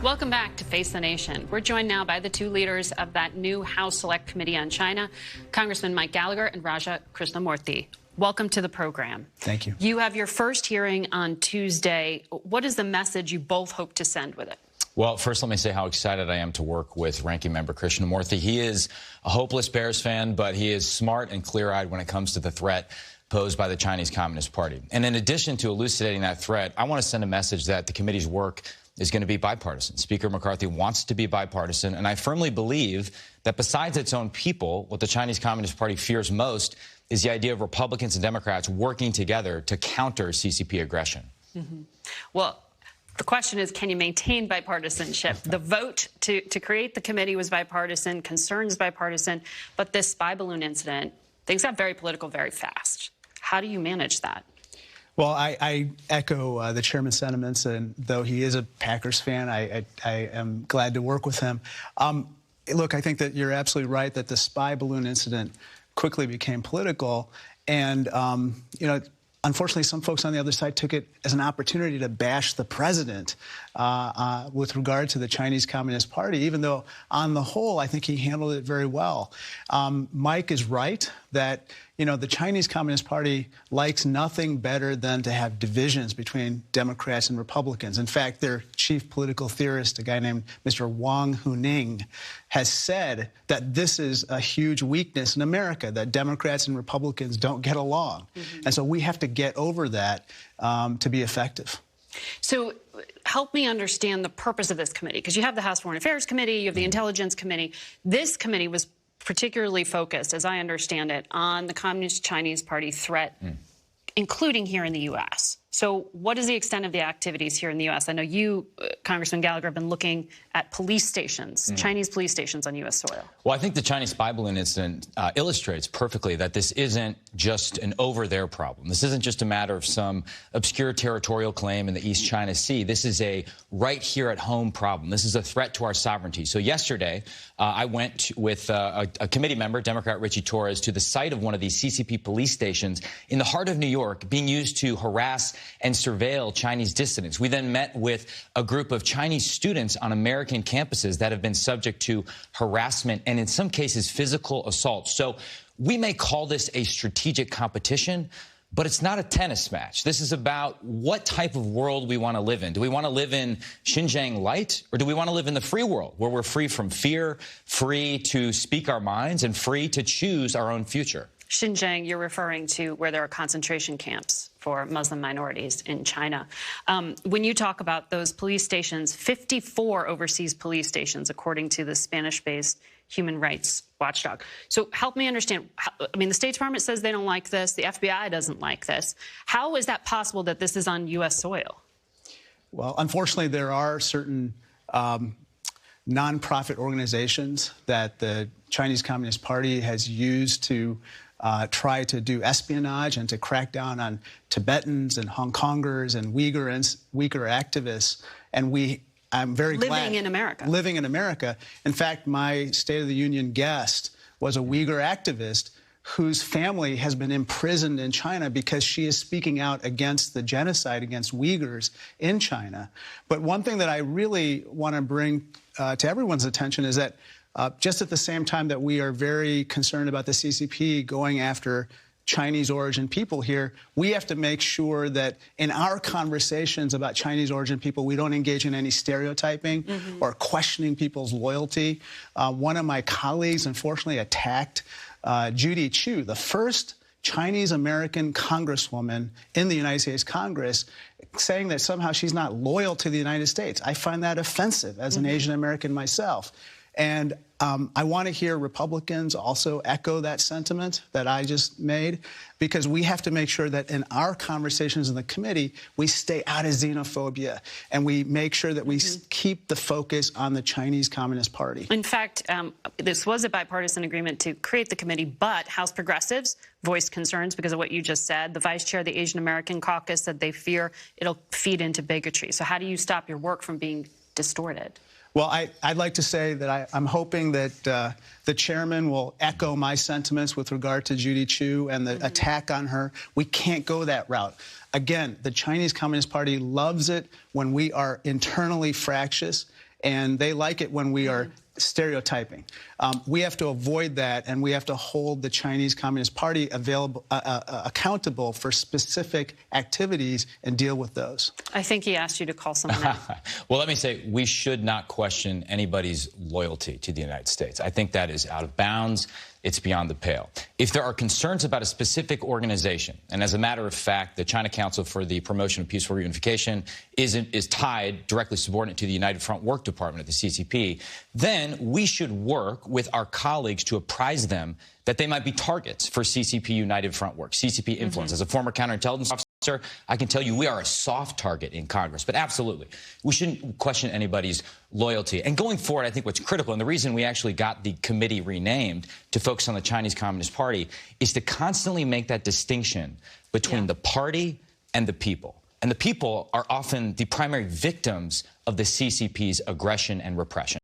Welcome back to Face the Nation. We're joined now by the two leaders of that new House Select Committee on China, Congressman Mike Gallagher and Raja Krishnamoorthi. Welcome to the program. Thank you. You have your first hearing on Tuesday. What is the message you both hope to send with it? Well, first, let me say how excited I am to work with Ranking Member Krishnamoorthi. He is a hopeless Bears fan, but he is smart and clear-eyed when it comes to the threat posed by the Chinese Communist Party. And in addition to elucidating that threat, I want to send a message that the committee's work is going to be bipartisan. Speaker McCarthy wants to be bipartisan, and I firmly believe that besides its own people, what the Chinese Communist Party fears most is the idea of Republicans and Democrats working together to counter CCP aggression. Well, the question is, can you maintain bipartisanship? The vote to create the committee was bipartisan, concerns bipartisan, but this spy balloon incident, things got very political very fast. How do you manage that? Well, I echo the chairman's sentiments, and though he is a Packers fan, I am glad to work with him. Look, I think that you're absolutely right that the spy balloon incident quickly became political, and you know, unfortunately, some folks on the other side took it as an opportunity to bash the president with regard to the Chinese Communist Party, even though on the whole, I think he handled it very well. Mike is right that, you know, the Chinese Communist Party likes nothing better than to have divisions between Democrats and Republicans. In fact, their chief political theorist, a guy named Mr. Wang Huning, has said that this is a huge weakness in America, that Democrats and Republicans don't get along. And so we have to get over that to be effective. So help me understand the purpose of this committee, because you have the House Foreign Affairs Committee, you have the Intelligence Committee. This committee was particularly focused, as I understand it, on the Communist Chinese Party threat, including here in the U.S. So what is the extent of the activities here in the U.S.? I know you, Congressman Gallagher, have been looking at police stations, Chinese police stations on U.S. soil. Well, I think the Chinese spy balloon incident illustrates perfectly that this isn't just an over-there problem. This isn't just a matter of some obscure territorial claim in the East China Sea. This is a right-here-at-home problem. This is a threat to our sovereignty. So yesterday, I went with a committee member, Democrat Richie Torres, to the site of one of these CCP police stations in the heart of New York, being used to harass and surveil Chinese dissidents. We then met with a group of Chinese students on American campuses that have been subject to harassment and in some cases physical assault. So we may call this a strategic competition, but it's not a tennis match. This is about what type of world we want to live in. Do we want to live in Xinjiang light, or do we want to live in the free world where we're free from fear, free to speak our minds, and free to choose our own future? Xinjiang, you're referring to where there are concentration camps for Muslim minorities in China. When you talk about those police stations, 54 overseas police stations, according to the Spanish-based human rights watchdog. So help me understand. I mean, the State Department says they don't like this. The FBI doesn't like this. How is that possible that this is on U.S. soil? Well, unfortunately, there are certain nonprofit organizations that the Chinese Communist Party has used to try to do espionage and to crack down on Tibetans and Hong Kongers and Uyghur activists. And I'm very glad. Living in America. Living in America. In fact, my State of the Union guest was a Uyghur activist whose family has been imprisoned in China because she is speaking out against the genocide against Uyghurs in China. But one thing that I really want to bring to everyone's attention is that just at the same time that we are very concerned about the CCP going after Chinese origin people here, we have to make sure that in our conversations about Chinese origin people, we don't engage in any stereotyping or questioning people's loyalty. One of my colleagues, unfortunately, attacked Judy Chu, the first Chinese-American congresswoman in the United States Congress, saying that somehow she's not loyal to the United States. I find that offensive as an Asian-American myself. And I want to hear Republicans also echo that sentiment that I just made, because we have to make sure that in our conversations in the committee, we stay out of xenophobia and we make sure that we keep the focus on the Chinese Communist Party. In fact, this was a bipartisan agreement to create the committee, but House progressives voiced concerns because of what you just said. The vice chair of the Asian American caucus said they fear it'll feed into bigotry. So how do you stop your work from being distorted? Well, I'd like to say that I'm hoping that the chairman will echo my sentiments with regard to Judy Chu and the attack on her. We can't go that route. Again, the Chinese Communist Party loves it when we are internally fractious and they like it when we are stereotyping. We have to avoid that, and we have to hold the Chinese Communist Party accountable for specific activities and deal with those. I think he asked you to call someone out. Well, let me say, we should not question anybody's loyalty to the United States. I think that is out of bounds. It's beyond the pale. If there are concerns about a specific organization, and as a matter of fact, the China Council for the Promotion of Peaceful Reunification is tied, directly subordinate to the United Front Work Department at the CCP, then we should work with our colleagues to apprise them that they might be targets for CCP United Front Work, CCP influence. As a former counterintelligence officer, I can tell you we are a soft target in Congress. But absolutely, we shouldn't question anybody's loyalty. And going forward, I think what's critical, and the reason we actually got the committee renamed to focus on the Chinese Communist Party, is to constantly make that distinction between the party and the people. And the people are often the primary victims of the CCP's aggression and repression.